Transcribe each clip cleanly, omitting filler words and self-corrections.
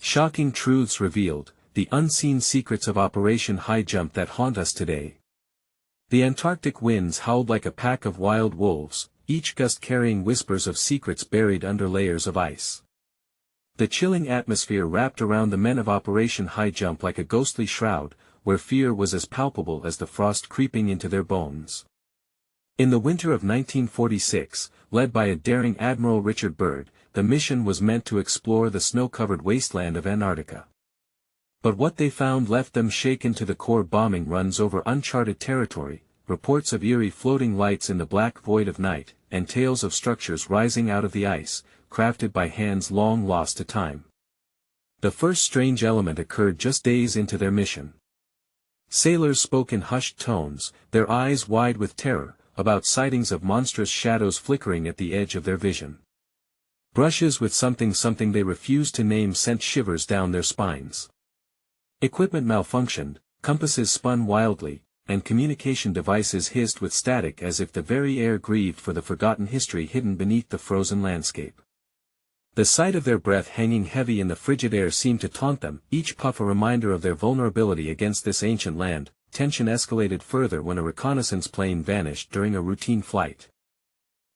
Shocking truths revealed, the unseen secrets of Operation Highjump that haunt us today. The Antarctic winds howled like a pack of wild wolves, each gust carrying whispers of secrets buried under layers of ice. The chilling atmosphere wrapped around the men of Operation Highjump like a ghostly shroud, where fear was as palpable as the frost creeping into their bones. In the winter of 1946, led by a daring Admiral Richard Byrd, the mission was meant to explore the snow-covered wasteland of Antarctica. But what they found left them shaken to the core. Bombing runs over uncharted territory, reports of eerie floating lights in the black void of night, and tales of structures rising out of the ice, crafted by hands long lost to time. The first strange element occurred just days into their mission. Sailors spoke in hushed tones, their eyes wide with terror, about sightings of monstrous shadows flickering at the edge of their vision. Brushes with something they refused to name sent shivers down their spines. Equipment malfunctioned, compasses spun wildly, and communication devices hissed with static as if the very air grieved for the forgotten history hidden beneath the frozen landscape. The sight of their breath hanging heavy in the frigid air seemed to taunt them, each puff a reminder of their vulnerability against this ancient land. Tension escalated further when a reconnaissance plane vanished during a routine flight.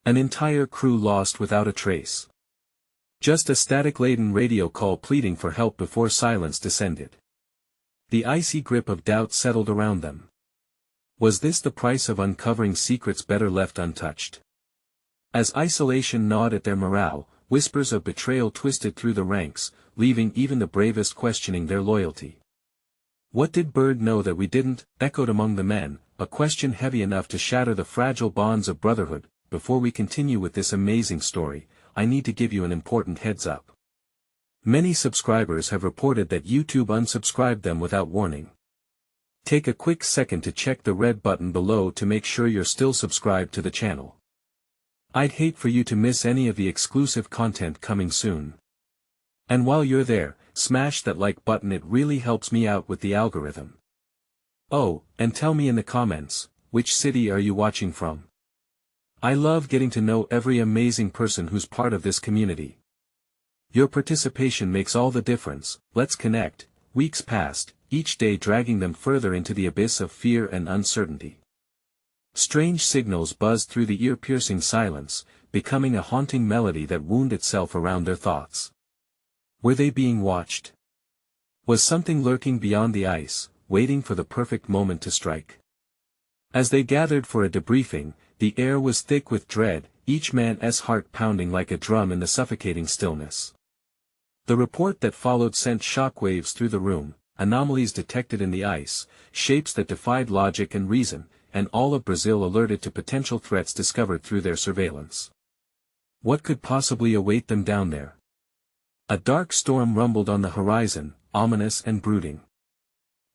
An entire crew lost without a trace. Just a static-laden radio call pleading for help before silence descended. The icy grip of doubt settled around them. Was this the price of uncovering secrets better left untouched? As isolation gnawed at their morale, whispers of betrayal twisted through the ranks, leaving even the bravest questioning their loyalty. "What did Byrd know that we didn't?" echoed among the men, a question heavy enough to shatter the fragile bonds of brotherhood. Before we continue with this amazing story, I need to give you an important heads up. Many subscribers have reported that YouTube unsubscribed them without warning. Take a quick second to check the red button below to make sure you're still subscribed to the channel. I'd hate for you to miss any of the exclusive content coming soon. And while you're there, smash that like button, it really helps me out with the algorithm. Oh, and tell me in the comments, which city are you watching from? I love getting to know every amazing person who's part of this community. Your participation makes all the difference. Let's connect. Weeks passed, each day dragging them further into the abyss of fear and uncertainty. Strange signals buzzed through the ear-piercing silence, becoming a haunting melody that wound itself around their thoughts. Were they being watched? Was something lurking beyond the ice, waiting for the perfect moment to strike? As they gathered for a debriefing, the air was thick with dread, each man's heart pounding like a drum in the suffocating stillness. The report that followed sent shockwaves through the room, anomalies detected in the ice, shapes that defied logic and reason, and all of Brazil alerted to potential threats discovered through their surveillance. What could possibly await them down there? A dark storm rumbled on the horizon, ominous and brooding.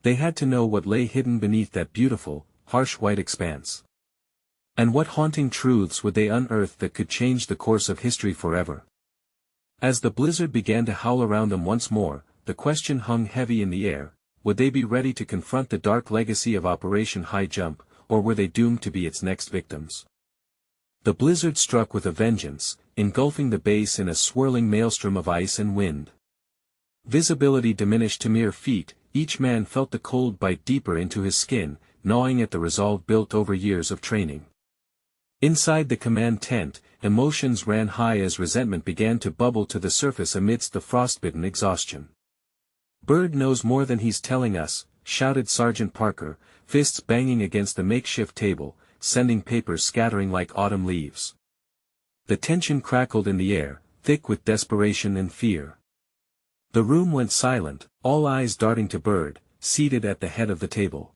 They had to know what lay hidden beneath that beautiful, harsh white expanse. And what haunting truths would they unearth that could change the course of history forever? As the blizzard began to howl around them once more, the question hung heavy in the air: would they be ready to confront the dark legacy of Operation Highjump, or were they doomed to be its next victims? The blizzard struck with a vengeance, engulfing the base in a swirling maelstrom of ice and wind. Visibility diminished to mere feet, each man felt the cold bite deeper into his skin, gnawing at the resolve built over years of training. Inside the command tent, emotions ran high as resentment began to bubble to the surface amidst the frostbitten exhaustion. "Byrd knows more than he's telling us," shouted Sergeant Parker, fists banging against the makeshift table, sending papers scattering like autumn leaves. The tension crackled in the air, thick with desperation and fear. The room went silent, all eyes darting to Byrd, seated at the head of the table.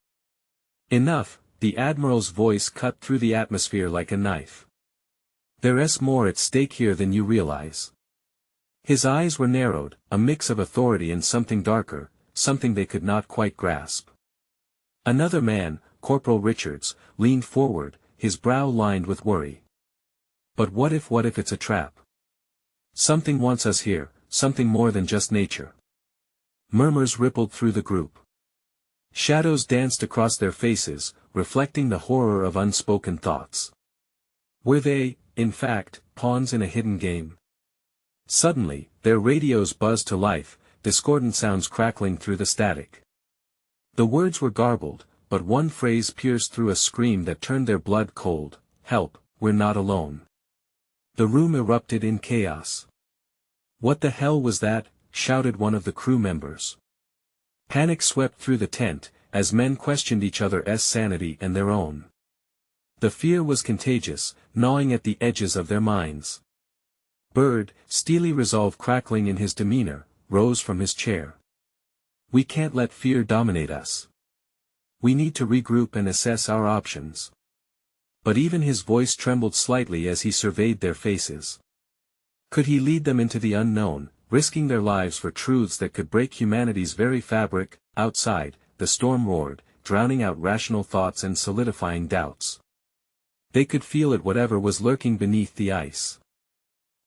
"Enough," the Admiral's voice cut through the atmosphere like a knife. "There's more at stake here than you realize." His eyes were narrowed, a mix of authority and something darker, something they could not quite grasp. Another man, Corporal Richards, leaned forward, his brow lined with worry. "But what if it's a trap? Something wants us here, something more than just nature." Murmurs rippled through the group. Shadows danced across their faces, reflecting the horror of unspoken thoughts. Were they, in fact, pawns in a hidden game? Suddenly, their radios buzzed to life, discordant sounds crackling through the static. The words were garbled, but one phrase pierced through a scream that turned their blood cold: "Help, we're not alone." The room erupted in chaos. "What the hell was that?" shouted one of the crew members. Panic swept through the tent, as men questioned each other's sanity and their own. The fear was contagious, gnawing at the edges of their minds. Bird, steely resolve crackling in his demeanor, rose from his chair. "We can't let fear dominate us. We need to regroup and assess our options." But even his voice trembled slightly as he surveyed their faces. Could he lead them into the unknown, risking their lives for truths that could break humanity's very fabric? Outside, the storm roared, drowning out rational thoughts and solidifying doubts. They could feel it, whatever was lurking beneath the ice.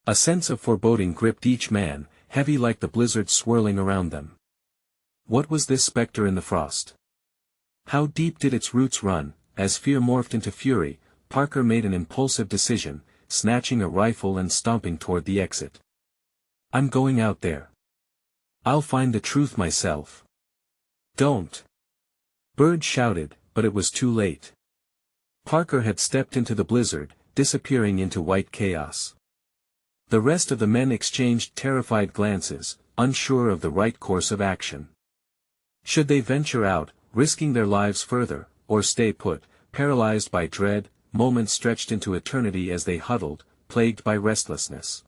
A sense of foreboding gripped each man, heavy like the blizzard swirling around them. What was this specter in the frost? How deep did its roots run? As fear morphed into fury, Parker made an impulsive decision, snatching a rifle and stomping toward the exit. "I'm going out there. I'll find the truth myself." "Don't!" Bird shouted, but it was too late. Parker had stepped into the blizzard, disappearing into white chaos. The rest of the men exchanged terrified glances, unsure of the right course of action. Should they venture out, risking their lives further, or stay put, paralyzed by dread? Moments stretched into eternity as they huddled, plagued by restlessness.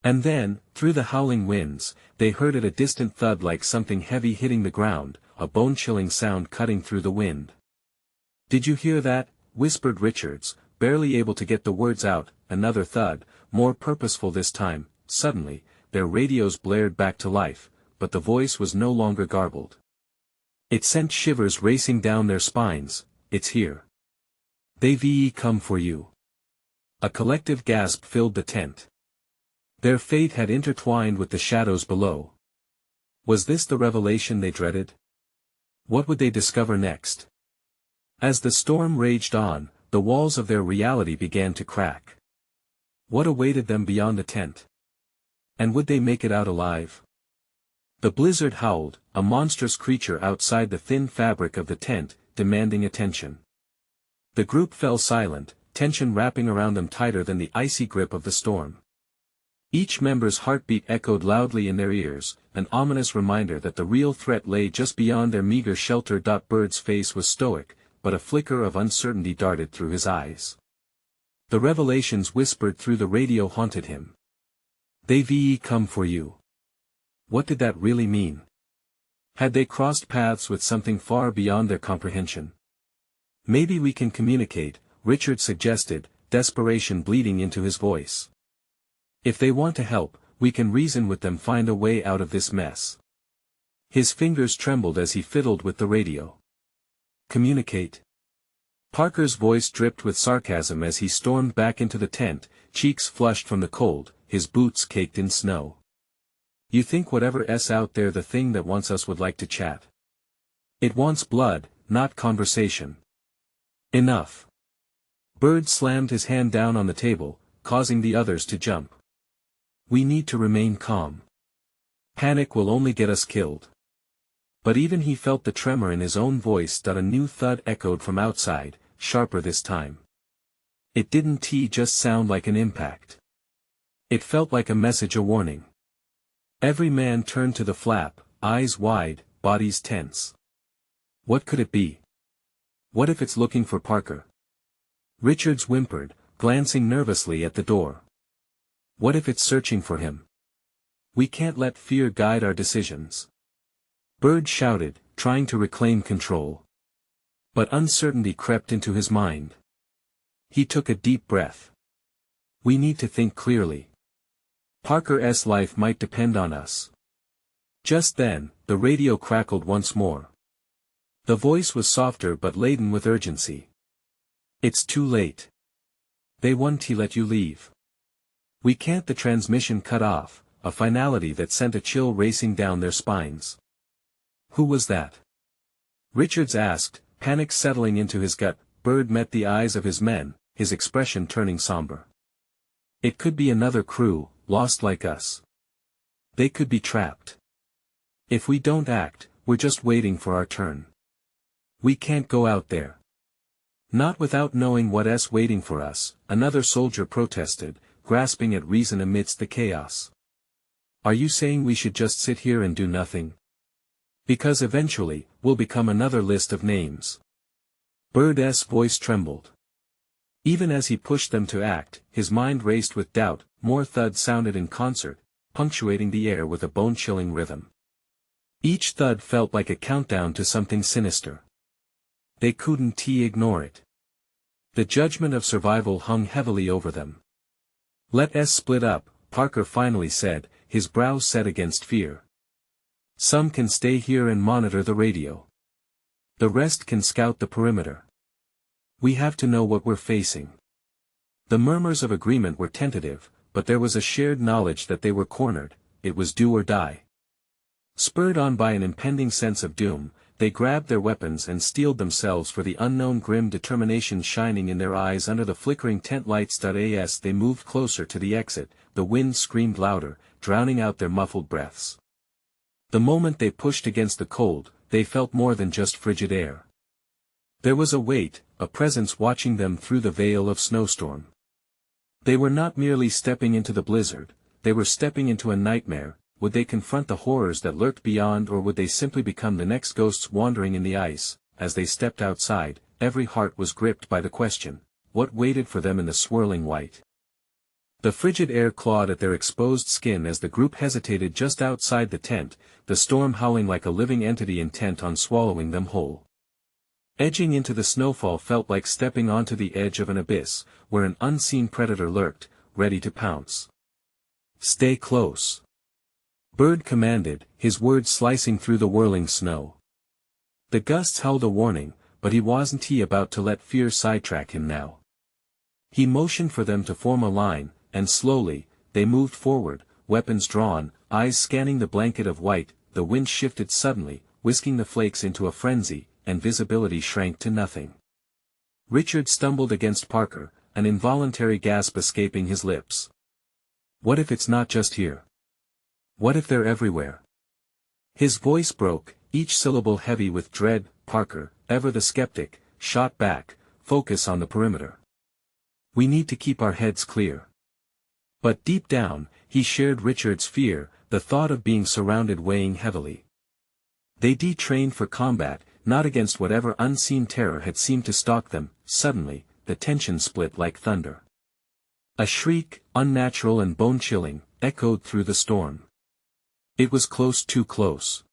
And then, through the howling winds, they heard a distant thud like something heavy hitting the ground, a bone-chilling sound cutting through the wind. "Did you hear that?" whispered Richards, barely able to get the words out. Another thud, more purposeful this time. Suddenly, their radios blared back to life, but the voice was no longer garbled. It sent shivers racing down their spines. "It's here. They've come for you." A collective gasp filled the tent. Their fate had intertwined with the shadows below. Was this the revelation they dreaded? What would they discover next? As the storm raged on, the walls of their reality began to crack. What awaited them beyond the tent? And would they make it out alive? The blizzard howled, a monstrous creature outside the thin fabric of the tent, demanding attention. The group fell silent, tension wrapping around them tighter than the icy grip of the storm. Each member's heartbeat echoed loudly in their ears, an ominous reminder that the real threat lay just beyond their meager shelter. Bird's face was stoic, but a flicker of uncertainty darted through his eyes. The revelations whispered through the radio haunted him. "They've come for you." What did that really mean? Had they crossed paths with something far beyond their comprehension? "Maybe we can communicate," Richard suggested, desperation bleeding into his voice. "If they want to help, we can reason with them, find a way out of this mess." His fingers trembled as he fiddled with the radio. "Communicate?" Parker's voice dripped with sarcasm as he stormed back into the tent, cheeks flushed from the cold, his boots caked in snow. "You think whatever's out there, the thing that wants us, would like to chat? It wants blood, not conversation." "Enough." Bird slammed his hand down on the table, causing the others to jump. "We need to remain calm. Panic will only get us killed." But even he felt the tremor in his own voice. A new thud echoed from outside, sharper this time. It didn't just sound like an impact. It felt like a message, a warning. Every man turned to the flap, eyes wide, bodies tense. What could it be? What if it's looking for Parker? Richards whimpered, glancing nervously at the door. What if it's searching for him? We can't let fear guide our decisions. Bird shouted, trying to reclaim control. But uncertainty crept into his mind. He took a deep breath. We need to think clearly. Parker's life might depend on us. Just then, the radio crackled once more. The voice was softer but laden with urgency. It's too late. They won't let you leave. We can't. The transmission cut off, a finality that sent a chill racing down their spines. Who was that? Richards asked, panic settling into his gut. Bird met the eyes of his men, his expression turning somber. It could be another crew, lost like us. They could be trapped. If we don't act, we're just waiting for our turn. We can't go out there. Not without knowing what's waiting for us, another soldier protested, grasping at reason amidst the chaos. Are you saying we should just sit here and do nothing? Because eventually, we'll become another list of names. Bird's voice trembled. Even as he pushed them to act, his mind raced with doubt. More thuds sounded in concert, punctuating the air with a bone-chilling rhythm. Each thud felt like a countdown to something sinister. They couldn't ignore it. The judgment of survival hung heavily over them. Let's split up, Parker finally said, his brows set against fear. Some can stay here and monitor the radio. The rest can scout the perimeter. We have to know what we're facing. The murmurs of agreement were tentative, but there was a shared knowledge that they were cornered. It was do or die. Spurred on by an impending sense of doom, they grabbed their weapons and steeled themselves for the unknown, grim determination shining in their eyes under the flickering tent lights. As they moved closer to the exit, the wind screamed louder, drowning out their muffled breaths. The moment they pushed against the cold, they felt more than just frigid air. There was a weight, a presence watching them through the veil of snowstorm. They were not merely stepping into the blizzard, they were stepping into a nightmare. Would they confront the horrors that lurked beyond, or would they simply become the next ghosts wandering in the ice? As they stepped outside, every heart was gripped by the question, what waited for them in the swirling white? The frigid air clawed at their exposed skin as the group hesitated just outside the tent, the storm howling like a living entity intent on swallowing them whole. Edging into the snowfall felt like stepping onto the edge of an abyss, where an unseen predator lurked, ready to pounce. Stay close. Bird commanded, his words slicing through the whirling snow. The gusts howled a warning, but he wasn't about to let fear sidetrack him now. He motioned for them to form a line, and slowly, they moved forward, weapons drawn, eyes scanning the blanket of white. The wind shifted suddenly, whisking the flakes into a frenzy, and visibility shrank to nothing. Richard stumbled against Parker, an involuntary gasp escaping his lips. What if it's not just here? What if they're everywhere? His voice broke, each syllable heavy with dread. Parker, ever the skeptic, shot back, focus on the perimeter. We need to keep our heads clear. But deep down, he shared Richard's fear, the thought of being surrounded weighing heavily. They detrained for combat, not against whatever unseen terror had seemed to stalk them. Suddenly, the tension split like thunder. A shriek, unnatural and bone-chilling, echoed through the storm. It was close, too close.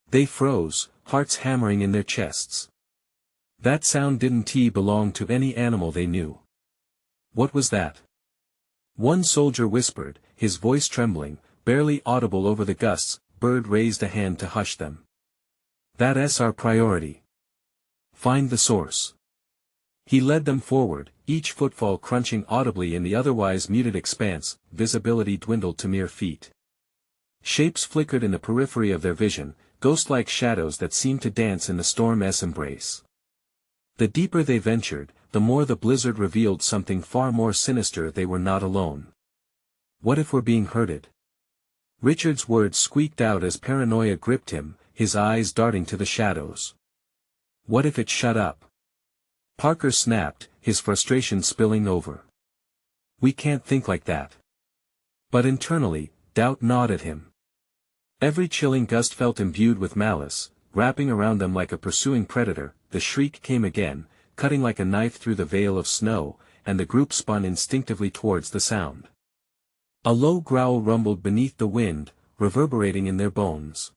They froze, hearts hammering in their chests. That sound didn't belong to any animal they knew. What was that? One soldier whispered, his voice trembling, barely audible over the gusts. Bird raised a hand to hush them. That's our priority. Find the source. He led them forward, each footfall crunching audibly in the otherwise muted expanse. Visibility dwindled to mere feet. Shapes flickered in the periphery of their vision, ghost-like shadows that seemed to dance in the storm's embrace. The deeper they ventured, the more the blizzard revealed something far more sinister. They were not alone. What if we're being herded? Richard's words squeaked out as paranoia gripped him, his eyes darting to the shadows. What if it shut up? Parker snapped, his frustration spilling over. We can't think like that. But internally, doubt gnawed at him. Every chilling gust felt imbued with malice, wrapping around them like a pursuing predator. The shriek came again, cutting like a knife through the veil of snow, and the group spun instinctively towards the sound. A low growl rumbled beneath the wind, reverberating in their bones.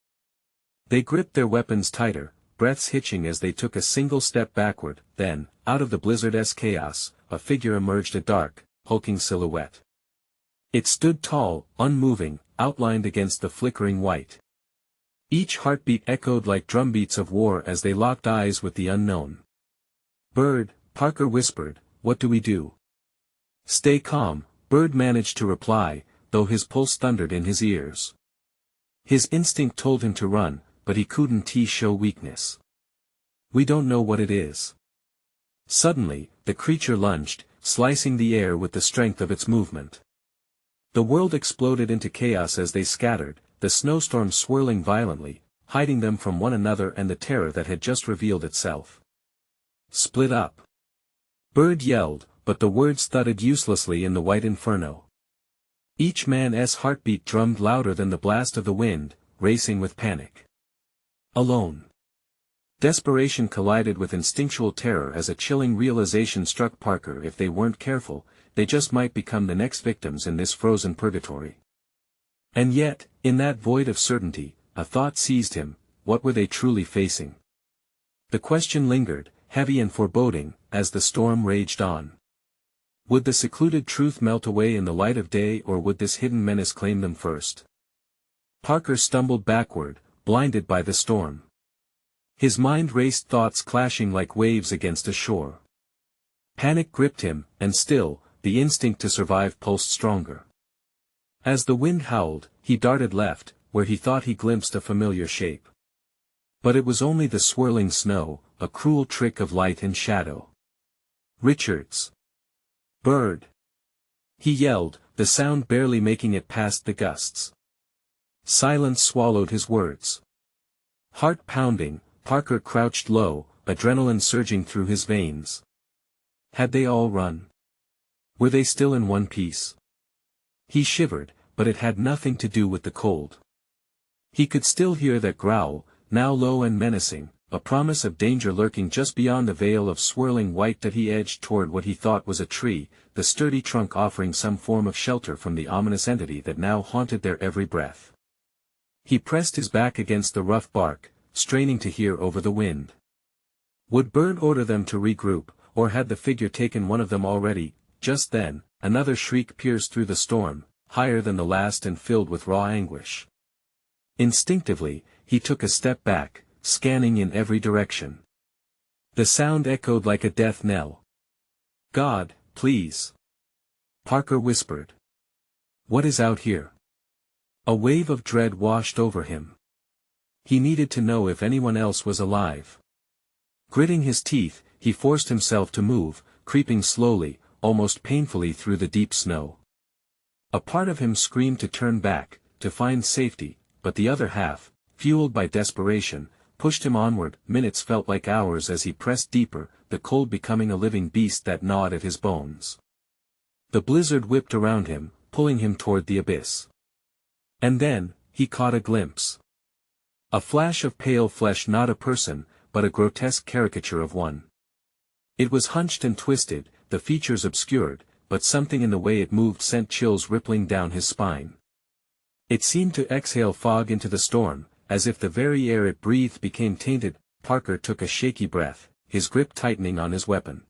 They gripped their weapons tighter, breaths hitching as they took a single step backward. Then, out of the blizzard's chaos, a figure emerged, a dark, hulking silhouette. It stood tall, unmoving, outlined against the flickering white. Each heartbeat echoed like drumbeats of war as they locked eyes with the unknown. Bird, Parker whispered, what do we do? Stay calm, Bird managed to reply, though his pulse thundered in his ears. His instinct told him to run, but he couldn't show weakness. We don't know what it is. Suddenly, the creature lunged, slicing the air with the strength of its movement. The world exploded into chaos as they scattered, the snowstorm swirling violently, hiding them from one another and the terror that had just revealed itself. Split up. Bird yelled, but the words thudded uselessly in the white inferno. Each man's heartbeat drummed louder than the blast of the wind, racing with panic. Alone. Desperation collided with instinctual terror as a chilling realization struck Parker: if they weren't careful, they just might become the next victims in this frozen purgatory. And yet, in that void of certainty, a thought seized him: what were they truly facing? The question lingered, heavy and foreboding, as the storm raged on. Would the secluded truth melt away in the light of day, or would this hidden menace claim them first? Parker stumbled backward, blinded by the storm. His mind raced, thoughts clashing like waves against a shore. Panic gripped him, and still, the instinct to survive pulsed stronger. As the wind howled, he darted left, where he thought he glimpsed a familiar shape. But it was only the swirling snow, a cruel trick of light and shadow. Richards. Bird. He yelled, the sound barely making it past the gusts. Silence swallowed his words. Heart pounding, Parker crouched low, adrenaline surging through his veins. Had they all run? Were they still in one piece? He shivered, but it had nothing to do with the cold. He could still hear that growl, now low and menacing, a promise of danger lurking just beyond the veil of swirling white that he edged toward what he thought was a tree, the sturdy trunk offering some form of shelter from the ominous entity that now haunted their every breath. He pressed his back against the rough bark, straining to hear over the wind. Would Bird order them to regroup, or had the figure taken one of them already? Just then, another shriek pierced through the storm, higher than the last and filled with raw anguish. Instinctively, he took a step back, scanning in every direction. The sound echoed like a death knell. God, please. Parker whispered. What is out here? A wave of dread washed over him. He needed to know if anyone else was alive. Gritting his teeth, he forced himself to move, creeping slowly, almost painfully through the deep snow. A part of him screamed to turn back, to find safety, but the other half, fueled by desperation, pushed him onward. Minutes felt like hours as he pressed deeper, the cold becoming a living beast that gnawed at his bones. The blizzard whipped around him, pulling him toward the abyss. And then, he caught a glimpse. A flash of pale flesh, not a person, but a grotesque caricature of one. It was hunched and twisted, the features obscured, but something in the way it moved sent chills rippling down his spine. It seemed to exhale fog into the storm, as if the very air it breathed became tainted. Parker took a shaky breath, his grip tightening on his weapon.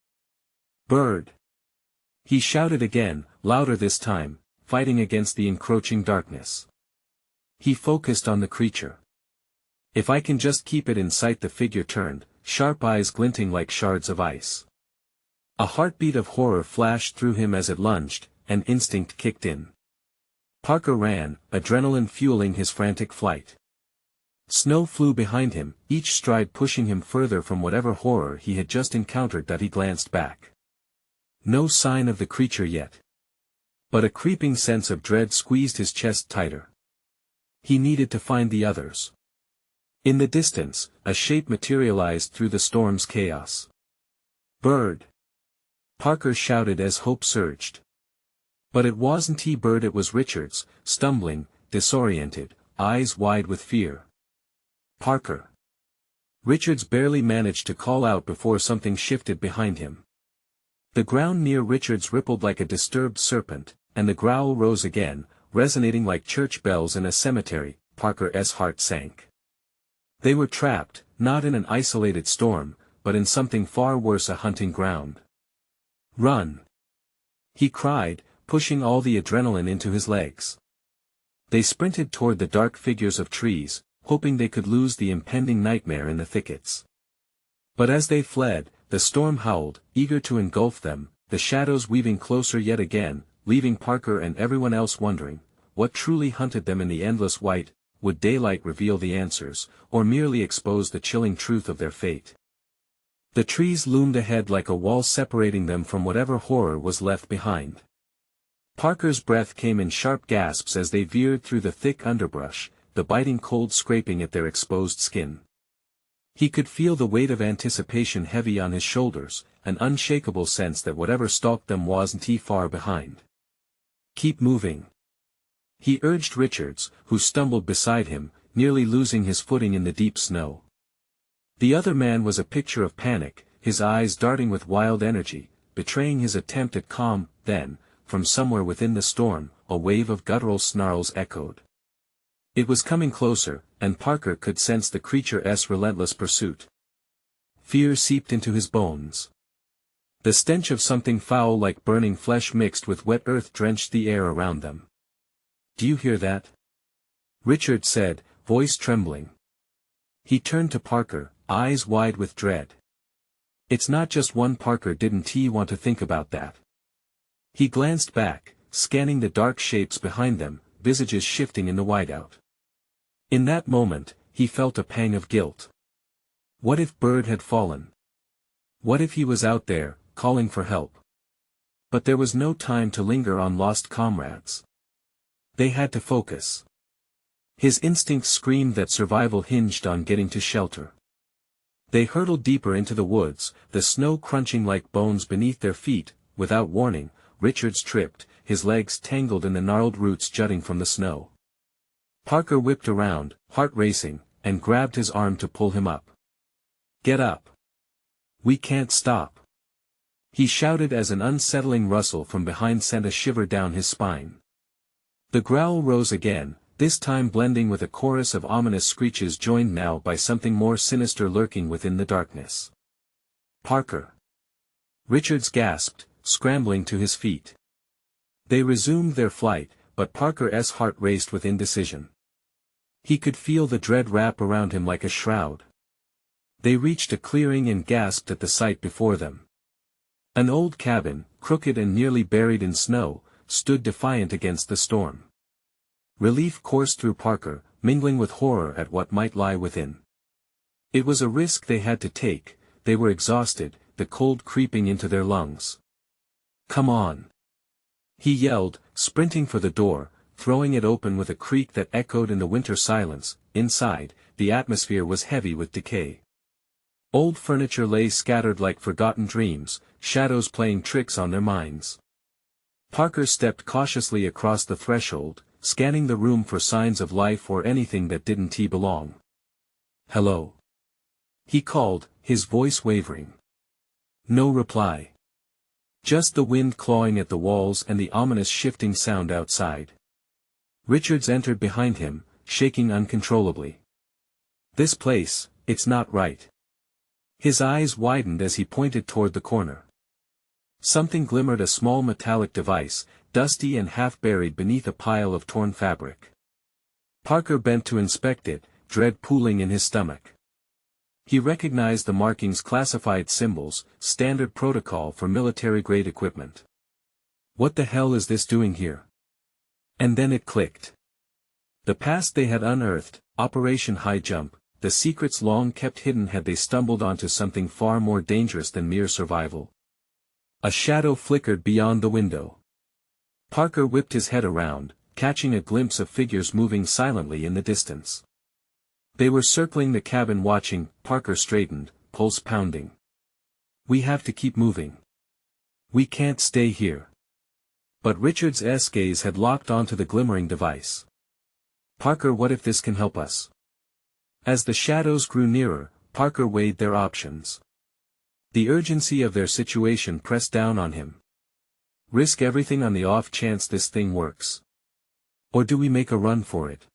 Bird! He shouted again, louder this time, fighting against the encroaching darkness. He focused on the creature. If I can just keep it in sight. The figure turned, sharp eyes glinting like shards of ice. A heartbeat of horror flashed through him as it lunged, and instinct kicked in. Parker ran, adrenaline fueling his frantic flight. Snow flew behind him, each stride pushing him further from whatever horror he had just encountered. He glanced back. No sign of the creature yet. But a creeping sense of dread squeezed his chest tighter. He needed to find the others. In the distance, a shape materialized through the storm's chaos. Bird! Parker shouted as hope surged. But it wasn't Bird, it was Richards, stumbling, disoriented, eyes wide with fear. Parker! Richards barely managed to call out before something shifted behind him. The ground near Richards rippled like a disturbed serpent, and the growl rose again, resonating like church bells in a cemetery. Parker's heart sank. They were trapped, not in an isolated storm, but in something far worse, a hunting ground. Run! He cried, pushing all the adrenaline into his legs. They sprinted toward the dark figures of trees, hoping they could lose the impending nightmare in the thickets. But as they fled, the storm howled, eager to engulf them, the shadows weaving closer yet again, leaving Parker and everyone else wondering, what truly hunted them in the endless white. Would daylight reveal the answers, or merely expose the chilling truth of their fate? The trees loomed ahead like a wall separating them from whatever horror was left behind. Parker's breath came in sharp gasps as they veered through the thick underbrush, the biting cold scraping at their exposed skin. He could feel the weight of anticipation heavy on his shoulders, an unshakable sense that whatever stalked them wasn't far behind. "Keep moving," he urged Richards, who stumbled beside him, nearly losing his footing in the deep snow. The other man was a picture of panic, his eyes darting with wild energy, betraying his attempt at calm. Then, from somewhere within the storm, a wave of guttural snarls echoed. It was coming closer, and Parker could sense the creature's relentless pursuit. Fear seeped into his bones. The stench of something foul like burning flesh mixed with wet earth drenched the air around them. "Do you hear that?" Richard said, voice trembling. He turned to Parker, eyes wide with dread. "It's not just one." Parker didn't want to think about that. He glanced back, scanning the dark shapes behind them, visages shifting in the whiteout. In that moment, he felt a pang of guilt. What if Bird had fallen? What if he was out there, calling for help? But there was no time to linger on lost comrades. They had to focus. His instincts screamed that survival hinged on getting to shelter. They hurtled deeper into the woods, the snow crunching like bones beneath their feet. Without warning, Richards tripped, his legs tangled in the gnarled roots jutting from the snow. Parker whipped around, heart racing, and grabbed his arm to pull him up. "Get up. We can't stop," he shouted as an unsettling rustle from behind sent a shiver down his spine. The growl rose again, this time blending with a chorus of ominous screeches joined now by something more sinister lurking within the darkness. "Parker!" Richards gasped, scrambling to his feet. They resumed their flight, but Parker's heart raced with indecision. He could feel the dread wrap around him like a shroud. They reached a clearing and gasped at the sight before them. An old cabin, crooked and nearly buried in snow, stood defiant against the storm. Relief coursed through Parker, mingling with horror at what might lie within. It was a risk they had to take, they were exhausted, the cold creeping into their lungs. "Come on!" he yelled, sprinting for the door, throwing it open with a creak that echoed in the winter silence. Inside, the atmosphere was heavy with decay. Old furniture lay scattered like forgotten dreams, shadows playing tricks on their minds. Parker stepped cautiously across the threshold, scanning the room for signs of life or anything that didn't belong. "Hello?" he called, his voice wavering. No reply. Just the wind clawing at the walls and the ominous shifting sound outside. Richards entered behind him, shaking uncontrollably. "This place, it's not right." His eyes widened as he pointed toward the corner. Something glimmered, a small metallic device, dusty and half-buried beneath a pile of torn fabric. Parker bent to inspect it, dread pooling in his stomach. He recognized the markings, classified symbols, standard protocol for military-grade equipment. What the hell is this doing here? And then it clicked. The past they had unearthed, Operation Highjump, the secrets long kept hidden. Had they stumbled onto something far more dangerous than mere survival? A shadow flickered beyond the window. Parker whipped his head around, catching a glimpse of figures moving silently in the distance. They were circling the cabin watching. Parker straightened, pulse pounding. "We have to keep moving. We can't stay here." But Richards' gaze had locked onto the glimmering device. "Parker, what if this can help us?" As the shadows grew nearer, Parker weighed their options. The urgency of their situation pressed down on him. Risk everything on the off chance this thing works? Or do we make a run for it?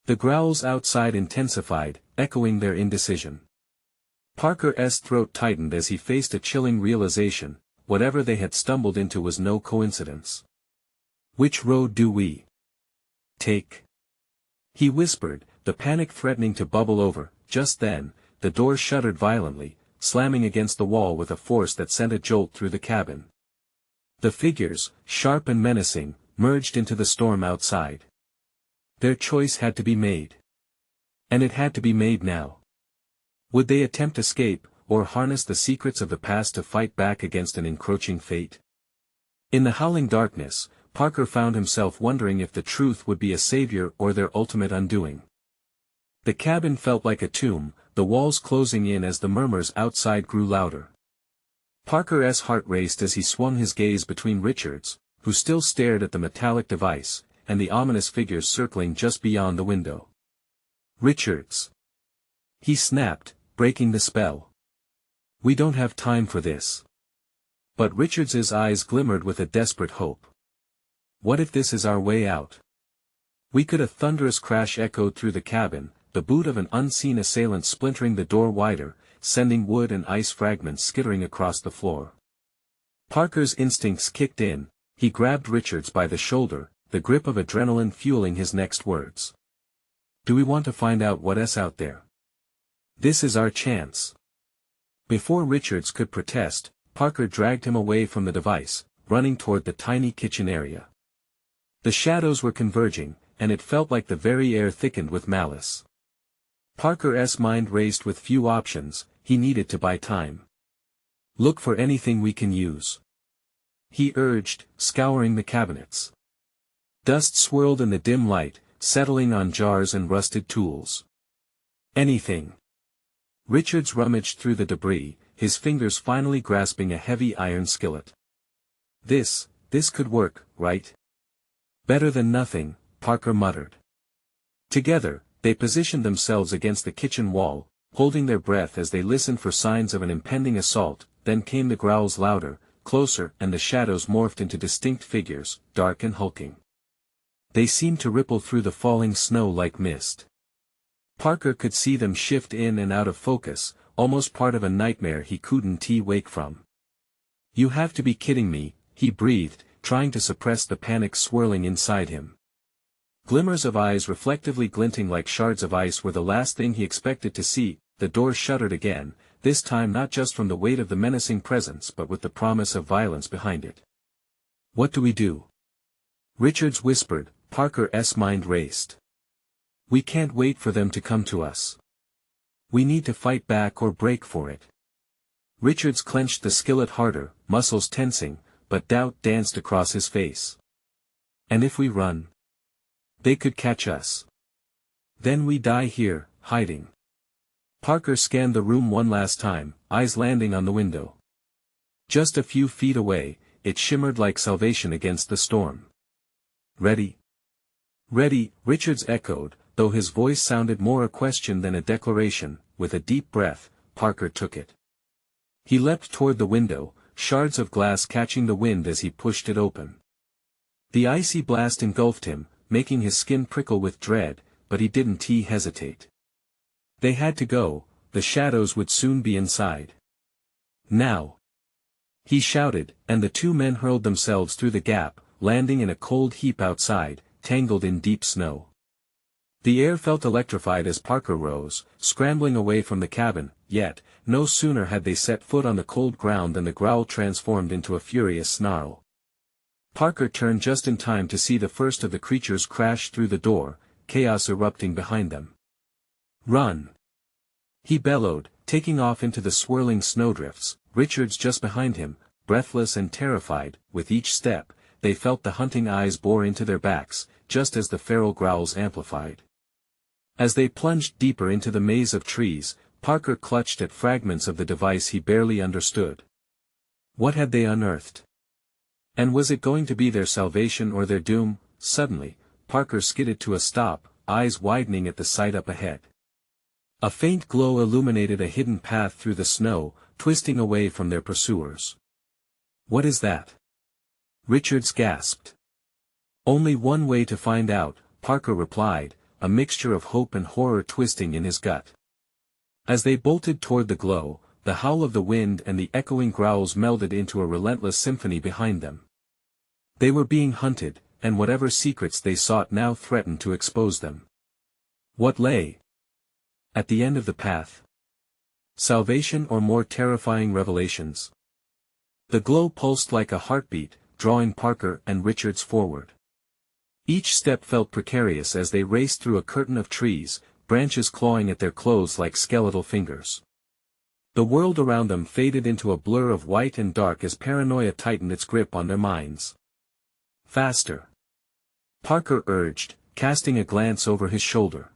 The growls outside intensified, echoing their indecision. Parker's throat tightened as he faced a chilling realization: whatever they had stumbled into was no coincidence. "Which road do we take?" he whispered, the panic threatening to bubble over. Just then, the door shuddered violently, slamming against the wall with a force that sent a jolt through the cabin. The figures, sharp and menacing, merged into the storm outside. Their choice had to be made. And it had to be made now. Would they attempt escape, or harness the secrets of the past to fight back against an encroaching fate? In the howling darkness, Parker found himself wondering if the truth would be a savior or their ultimate undoing. The cabin felt like a tomb, the walls closing in as the murmurs outside grew louder. Parker's heart raced as he swung his gaze between Richards, who still stared at the metallic device, and the ominous figures circling just beyond the window. "Richards!" he snapped, breaking the spell. "We don't have time for this." But Richards's eyes glimmered with a desperate hope. "What if this is our way out?" We could. A thunderous crash echoed through the cabin, the boot of an unseen assailant splintering the door wider, sending wood and ice fragments skittering across the floor. Parker's instincts kicked in, he grabbed Richards by the shoulder, the grip of adrenaline fueling his next words. "Do we want to find out what's out there? This is our chance." Before Richards could protest, Parker dragged him away from the device, running toward the tiny kitchen area. The shadows were converging, and it felt like the very air thickened with malice. Parker's mind raced with few options, he needed to buy time. "Look for anything we can use," he urged, scouring the cabinets. Dust swirled in the dim light, settling on jars and rusted tools. "Anything." Richards rummaged through the debris, his fingers finally grasping a heavy iron skillet. This could work, right?" "Better than nothing," Parker muttered. Together, they positioned themselves against the kitchen wall, holding their breath as they listened for signs of an impending assault. Then came the growls, louder, closer, and the shadows morphed into distinct figures, dark and hulking. They seemed to ripple through the falling snow like mist. Parker could see them shift in and out of focus, almost part of a nightmare he couldn't wake from. "You have to be kidding me," he breathed, trying to suppress the panic swirling inside him. Glimmers of eyes reflectively glinting like shards of ice were the last thing he expected to see. The door shuddered again, this time not just from the weight of the menacing presence but with the promise of violence behind it. "What do we do?" Richards whispered. Parker's mind raced. "We can't wait for them to come to us. We need to fight back or break for it." Richards clenched the skillet harder, muscles tensing, but doubt danced across his face. "And if we run? They could catch us. Then we die here, hiding." Parker scanned the room one last time, eyes landing on the window. Just a few feet away, it shimmered like salvation against the storm. "Ready?" "Ready," Richards echoed, though his voice sounded more a question than a declaration. With a deep breath, Parker took it. He leapt toward the window, shards of glass catching the wind as he pushed it open. The icy blast engulfed him, making his skin prickle with dread, but he didn't hesitate. They had to go, the shadows would soon be inside. "Now!" he shouted, and the two men hurled themselves through the gap, landing in a cold heap outside, tangled in deep snow. The air felt electrified as Parker rose, scrambling away from the cabin, yet, no sooner had they set foot on the cold ground than the growl transformed into a furious snarl. Parker turned just in time to see the first of the creatures crash through the door, chaos erupting behind them. "Run!" he bellowed, taking off into the swirling snowdrifts. Richards just behind him, breathless and terrified. With each step, they felt the hunting eyes bore into their backs, just as the feral growls amplified. As they plunged deeper into the maze of trees, Parker clutched at fragments of the device he barely understood. What had they unearthed? And was it going to be their salvation or their doom? Suddenly, Parker skidded to a stop, eyes widening at the sight up ahead. A faint glow illuminated a hidden path through the snow, twisting away from their pursuers. "What is that?" Richards gasped. "Only one way to find out," Parker replied, a mixture of hope and horror twisting in his gut. As they bolted toward the glow, the howl of the wind and the echoing growls melded into a relentless symphony behind them. They were being hunted, and whatever secrets they sought now threatened to expose them. What lay at the end of the path? Salvation or more terrifying revelations? The glow pulsed like a heartbeat, drawing Parker and Richards forward. Each step felt precarious as they raced through a curtain of trees, branches clawing at their clothes like skeletal fingers. The world around them faded into a blur of white and dark as paranoia tightened its grip on their minds. Faster. Parker urged, casting a glance over his shoulder.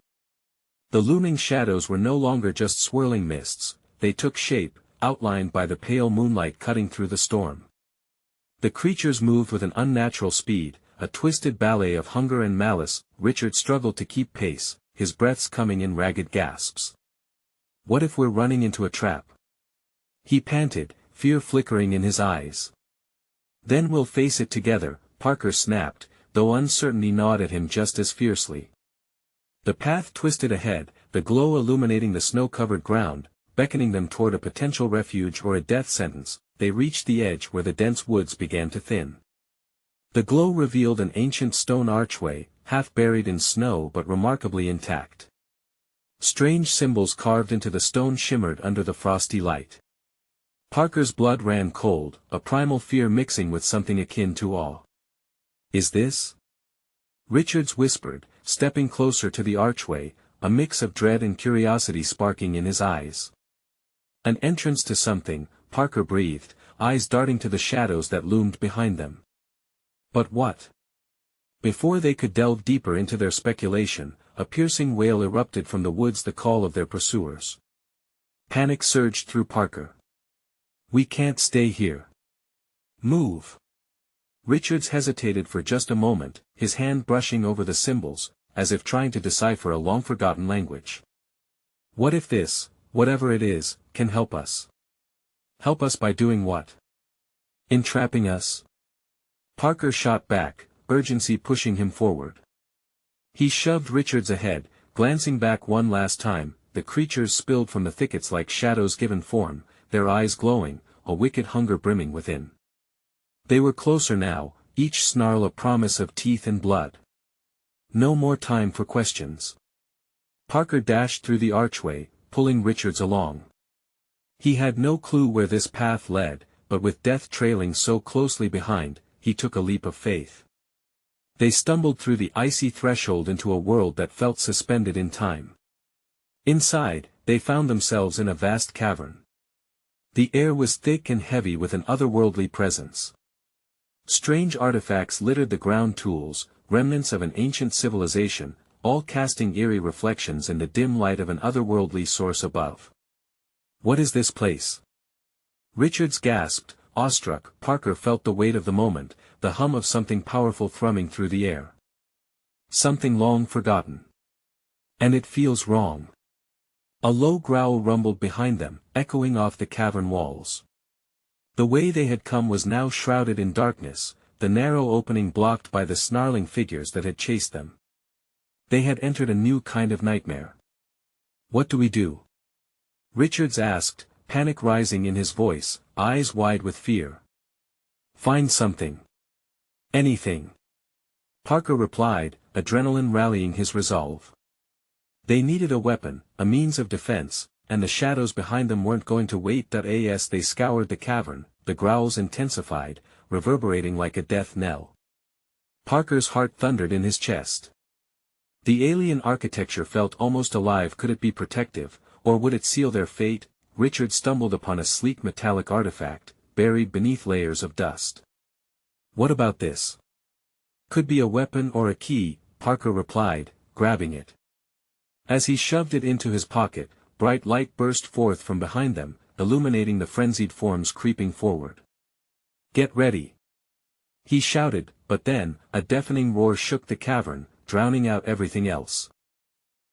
The looming shadows were no longer just swirling mists, they took shape, outlined by the pale moonlight cutting through the storm. The creatures moved with an unnatural speed, a twisted ballet of hunger and malice. Richard struggled to keep pace, his breaths coming in ragged gasps. What if we're running into a trap? He panted, fear flickering in his eyes. Then we'll face it together, Parker snapped, though uncertainty gnawed at him just as fiercely. The path twisted ahead, the glow illuminating the snow-covered ground, beckoning them toward a potential refuge or a death sentence. They reached the edge where the dense woods began to thin. The glow revealed an ancient stone archway, half buried in snow but remarkably intact. Strange symbols carved into the stone shimmered under the frosty light. Parker's blood ran cold, a primal fear mixing with something akin to awe. Is this? Richards whispered, stepping closer to the archway, a mix of dread and curiosity sparking in his eyes. An entrance to something, Parker breathed, eyes darting to the shadows that loomed behind them. But what? Before they could delve deeper into their speculation, a piercing wail erupted from the woods, the call of their pursuers. Panic surged through Parker. We can't stay here. Move. Richards hesitated for just a moment, his hand brushing over the symbols, as if trying to decipher a long-forgotten language. What if this, whatever it is, can help us? Help us by doing what? Entrapping us? Parker shot back, urgency pushing him forward. He shoved Richards ahead, glancing back one last time. The creatures spilled from the thickets like shadows given form, their eyes glowing, a wicked hunger brimming within. They were closer now, each snarl a promise of teeth and blood. No more time for questions. Parker dashed through the archway, pulling Richards along. He had no clue where this path led, but with death trailing so closely behind, he took a leap of faith. They stumbled through the icy threshold into a world that felt suspended in time. Inside, they found themselves in a vast cavern. The air was thick and heavy with an otherworldly presence. Strange artifacts littered the ground, tools, remnants of an ancient civilization, all casting eerie reflections in the dim light of an otherworldly source above. What is this place? Richards gasped, awestruck. Parker felt the weight of the moment, the hum of something powerful thrumming through the air. Something long forgotten. And it feels wrong. A low growl rumbled behind them, echoing off the cavern walls. The way they had come was now shrouded in darkness, the narrow opening blocked by the snarling figures that had chased them. They had entered a new kind of nightmare. What do we do? Richards asked, panic rising in his voice, eyes wide with fear. Find something. Anything. Parker replied, adrenaline rallying his resolve. They needed a weapon, a means of defense, and the shadows behind them weren't going to wait. As they scoured the cavern, the growls intensified, reverberating like a death knell. Parker's heart thundered in his chest. The alien architecture felt almost alive. Could it be protective, or would it seal their fate? Richard stumbled upon a sleek metallic artifact, buried beneath layers of dust. What about this? Could be a weapon or a key, Parker replied, grabbing it. As he shoved it into his pocket, bright light burst forth from behind them, illuminating the frenzied forms creeping forward. Get ready! He shouted, but then, a deafening roar shook the cavern, drowning out everything else.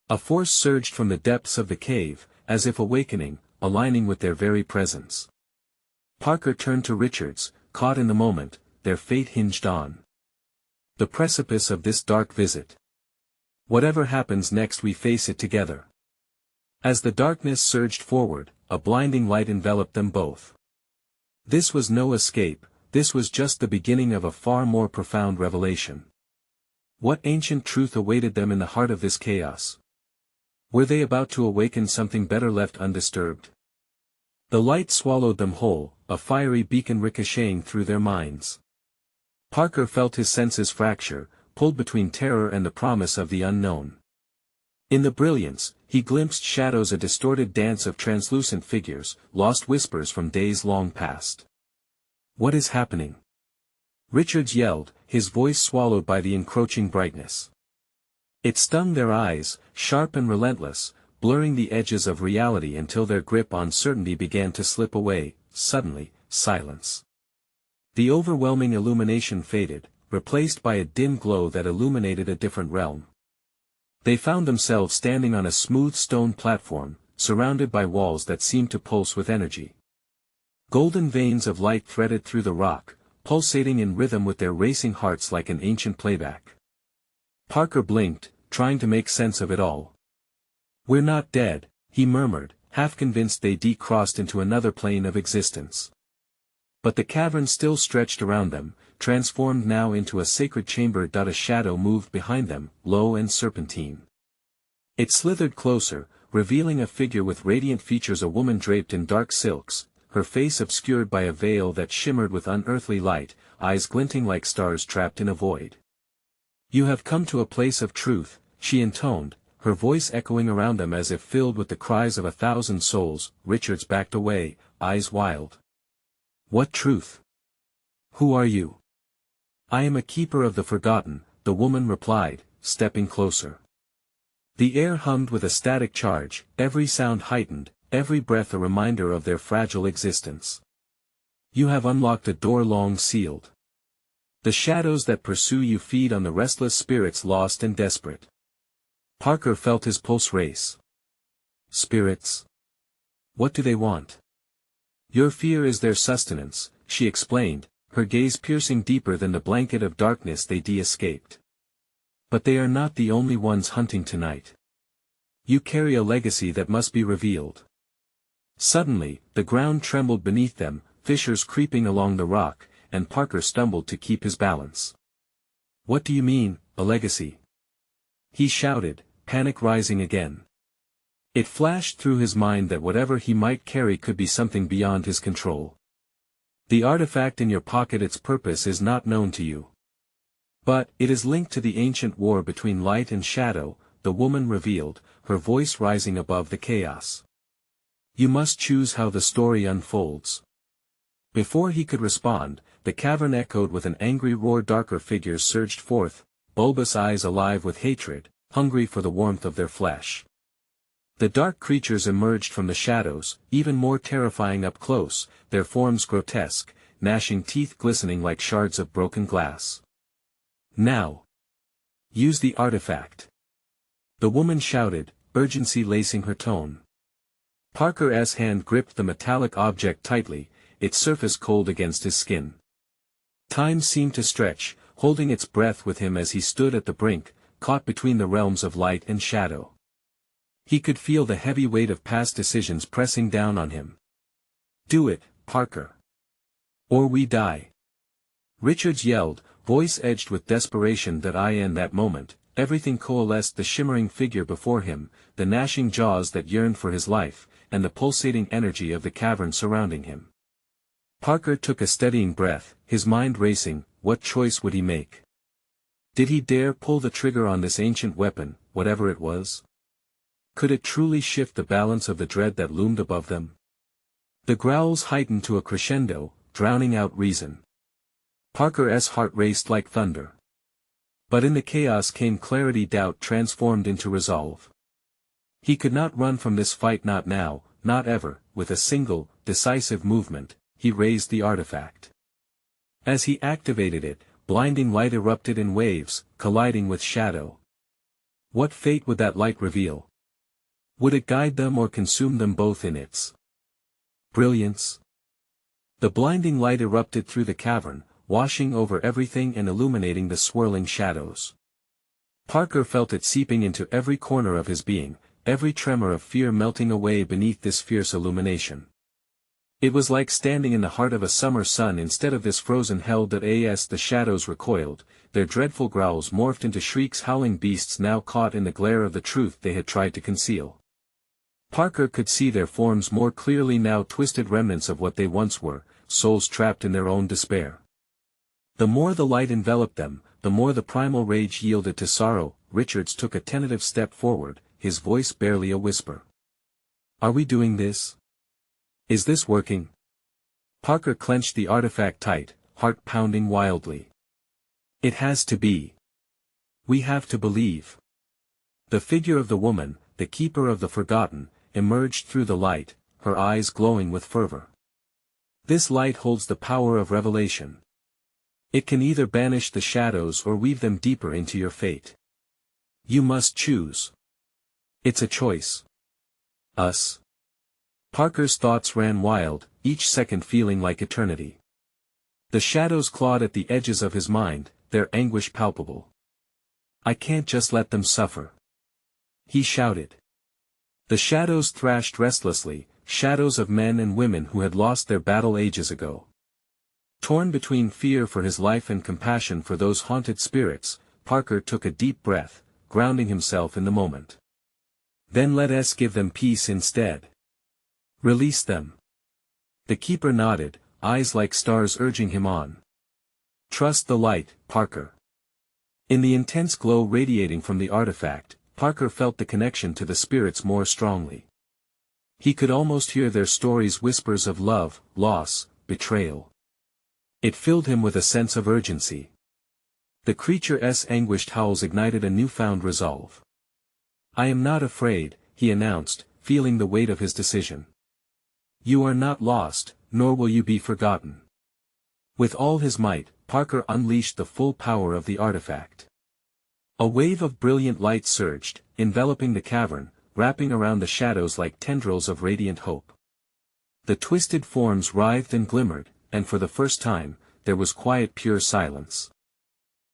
A force surged from the depths of the cave, as if awakening, aligning with their very presence. Parker turned to Richards, caught in the moment, their fate hinged on the precipice of this dark visit. Whatever happens next, we face it together. As the darkness surged forward, a blinding light enveloped them both. This was no escape, this was just the beginning of a far more profound revelation. What ancient truth awaited them in the heart of this chaos? Were they about to awaken something better left undisturbed? The light swallowed them whole, a fiery beacon ricocheting through their minds. Parker felt his senses fracture, pulled between terror and the promise of the unknown. In the brilliance, he glimpsed shadows, a distorted dance of translucent figures, lost whispers from days long past. What is happening? Richards yelled, his voice swallowed by the encroaching brightness. It stung their eyes, sharp and relentless, blurring the edges of reality until their grip on certainty began to slip away. Suddenly, silence. The overwhelming illumination faded, replaced by a dim glow that illuminated a different realm. They found themselves standing on a smooth stone platform, surrounded by walls that seemed to pulse with energy. Golden veins of light threaded through the rock, pulsating in rhythm with their racing hearts like an ancient playback. Parker blinked, trying to make sense of it all. "We're not dead," he murmured, half convinced they'd crossed into another plane of existence. But the cavern still stretched around them, transformed now into a sacred chamber. A shadow moved behind them, low and serpentine. It slithered closer, revealing a figure with radiant features, a woman draped in dark silks, her face obscured by a veil that shimmered with unearthly light, eyes glinting like stars trapped in a void. "You have come to a place of truth," she intoned, her voice echoing around them as if filled with the cries of 1,000 souls. Richards backed away, eyes wild. "What truth? Who are you?" "I am a keeper of the forgotten," the woman replied, stepping closer. The air hummed with a static charge, every sound heightened, every breath a reminder of their fragile existence. "You have unlocked a door long sealed. The shadows that pursue you feed on the restless spirits lost and desperate." Parker felt his pulse race. "Spirits? What do they want?" "Your fear is their sustenance," she explained, her gaze piercing deeper than the blanket of darkness they escaped. "But they are not the only ones hunting tonight. You carry a legacy that must be revealed." Suddenly, the ground trembled beneath them, fissures creeping along the rock, and Parker stumbled to keep his balance. "What do you mean, a legacy?" he shouted, panic rising again. It flashed through his mind that whatever he might carry could be something beyond his control. "The artifact in your pocket, its purpose is not known to you. But, it is linked to the ancient war between light and shadow," the woman revealed, her voice rising above the chaos. "You must choose how the story unfolds." Before he could respond, the cavern echoed with an angry roar. Darker figures surged forth, bulbous eyes alive with hatred, hungry for the warmth of their flesh. The dark creatures emerged from the shadows, even more terrifying up close, their forms grotesque, gnashing teeth glistening like shards of broken glass. "Now! Use the artifact!" the woman shouted, urgency lacing her tone. Parker's hand gripped the metallic object tightly, its surface cold against his skin. Time seemed to stretch, holding its breath with him as he stood at the brink, caught between the realms of light and shadow. He could feel the heavy weight of past decisions pressing down on him. "Do it, Parker. Or we die." Richards yelled, voice edged with desperation. In that moment, everything coalesced: the shimmering figure before him, the gnashing jaws that yearned for his life, and the pulsating energy of the cavern surrounding him. Parker took a steadying breath, his mind racing. What choice would he make? Did he dare pull the trigger on this ancient weapon, whatever it was? Could it truly shift the balance of the dread that loomed above them? The growls heightened to a crescendo, drowning out reason. Parker's heart raced like thunder. But in the chaos came clarity. Doubt transformed into resolve. He could not run from this fight, not now, not ever. With a single, decisive movement, he raised the artifact. As he activated it, blinding light erupted in waves, colliding with shadow. What fate would that light reveal? Would it guide them or consume them both in its brilliance? The blinding light erupted through the cavern, washing over everything and illuminating the swirling shadows. Parker felt it seeping into every corner of his being, every tremor of fear melting away beneath this fierce illumination. It was like standing in the heart of a summer sun instead of this frozen hell. As the shadows recoiled, their dreadful growls morphed into shrieks, howling beasts now caught in the glare of the truth they had tried to conceal. Parker could see their forms more clearly now, twisted remnants of what they once were, souls trapped in their own despair. The more the light enveloped them, the more the primal rage yielded to sorrow. Richards took a tentative step forward, his voice barely a whisper. "Are we doing this? Is this working?" Parker clenched the artifact tight, heart pounding wildly. It has to be. We have to believe. The figure of the woman, the keeper of the forgotten, emerged through the light, her eyes glowing with fervor. This light holds the power of revelation. It can either banish the shadows or weave them deeper into your fate. You must choose. It's a choice. Us. Parker's thoughts ran wild, each second feeling like eternity. The shadows clawed at the edges of his mind, their anguish palpable. I can't just let them suffer. He shouted. The shadows thrashed restlessly, shadows of men and women who had lost their battle ages ago. Torn between fear for his life and compassion for those haunted spirits, Parker took a deep breath, grounding himself in the moment. Then let us give them peace instead. Release them. The keeper nodded, eyes like stars urging him on. Trust the light, Parker. In the intense glow radiating from the artifact, Parker felt the connection to the spirits more strongly. He could almost hear their stories, whispers of love, loss, betrayal. It filled him with a sense of urgency. The creature's anguished howls ignited a newfound resolve. I am not afraid, he announced, feeling the weight of his decision. You are not lost, nor will you be forgotten. With all his might, Parker unleashed the full power of the artifact. A wave of brilliant light surged, enveloping the cavern, wrapping around the shadows like tendrils of radiant hope. The twisted forms writhed and glimmered, and for the first time, there was quiet pure silence.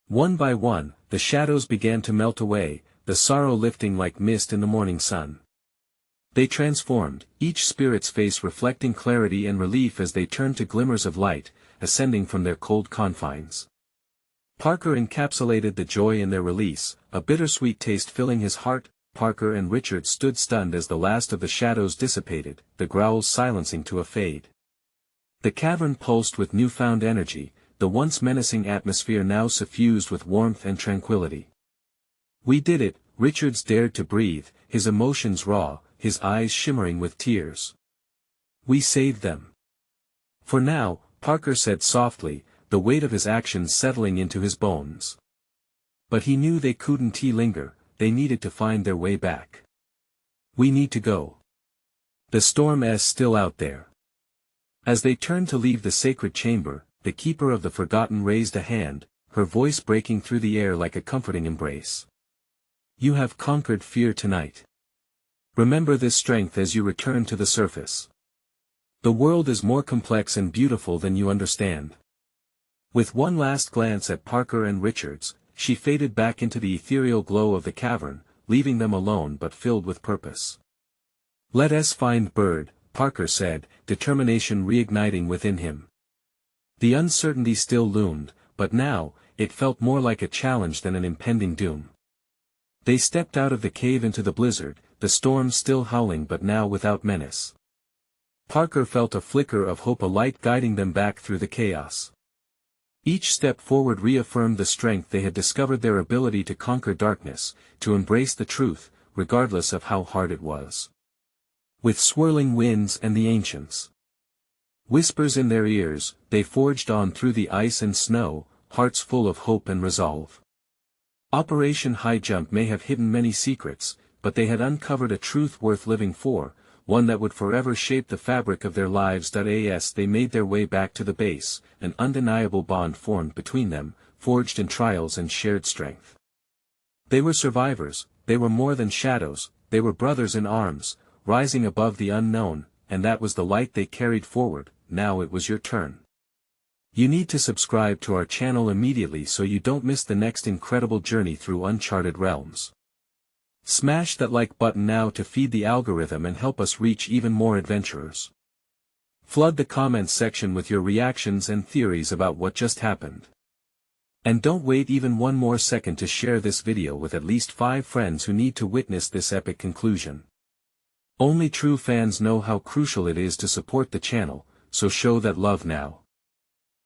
One by one, the shadows began to melt away, the sorrow lifting like mist in the morning sun. They transformed, each spirit's face reflecting clarity and relief as they turned to glimmers of light, ascending from their cold confines. Parker encapsulated the joy in their release, a bittersweet taste filling his heart. Parker and Richard stood stunned as the last of the shadows dissipated, the growls silencing to a fade. The cavern pulsed with newfound energy, the once menacing atmosphere now suffused with warmth and tranquility. We did it, Richards dared to breathe, his emotions raw, his eyes shimmering with tears. We saved them. For now, Parker said softly, the weight of his actions settling into his bones. But he knew they couldn't linger, they needed to find their way back. We need to go. The storm is still out there. As they turned to leave the sacred chamber, the keeper of the forgotten raised a hand, her voice breaking through the air like a comforting embrace. You have conquered fear tonight. Remember this strength as you return to the surface. The world is more complex and beautiful than you understand. With one last glance at Parker and Richards, she faded back into the ethereal glow of the cavern, leaving them alone but filled with purpose. Let us find Bird, Parker said, determination reigniting within him. The uncertainty still loomed, but now, it felt more like a challenge than an impending doom. They stepped out of the cave into the blizzard, the storm still howling but now without menace. Parker felt a flicker of hope, a light guiding them back through the chaos. Each step forward reaffirmed the strength they had discovered, their ability to conquer darkness, to embrace the truth, regardless of how hard it was. With swirling winds and the ancients' whispers in their ears, they forged on through the ice and snow, hearts full of hope and resolve. Operation Highjump may have hidden many secrets, but they had uncovered a truth worth living for, one that would forever shape the fabric of their lives. As they made their way back to the base, an undeniable bond formed between them, forged in trials and shared strength. They were survivors, they were more than shadows, they were brothers in arms, rising above the unknown, and that was the light they carried forward. Now it was your turn. You need to subscribe to our channel immediately so you don't miss the next incredible journey through uncharted realms. Smash that like button now to feed the algorithm and help us reach even more adventurers. Flood the comments section with your reactions and theories about what just happened. And don't wait even one more second to share this video with at least 5 friends who need to witness this epic conclusion. Only true fans know how crucial it is to support the channel, so show that love now.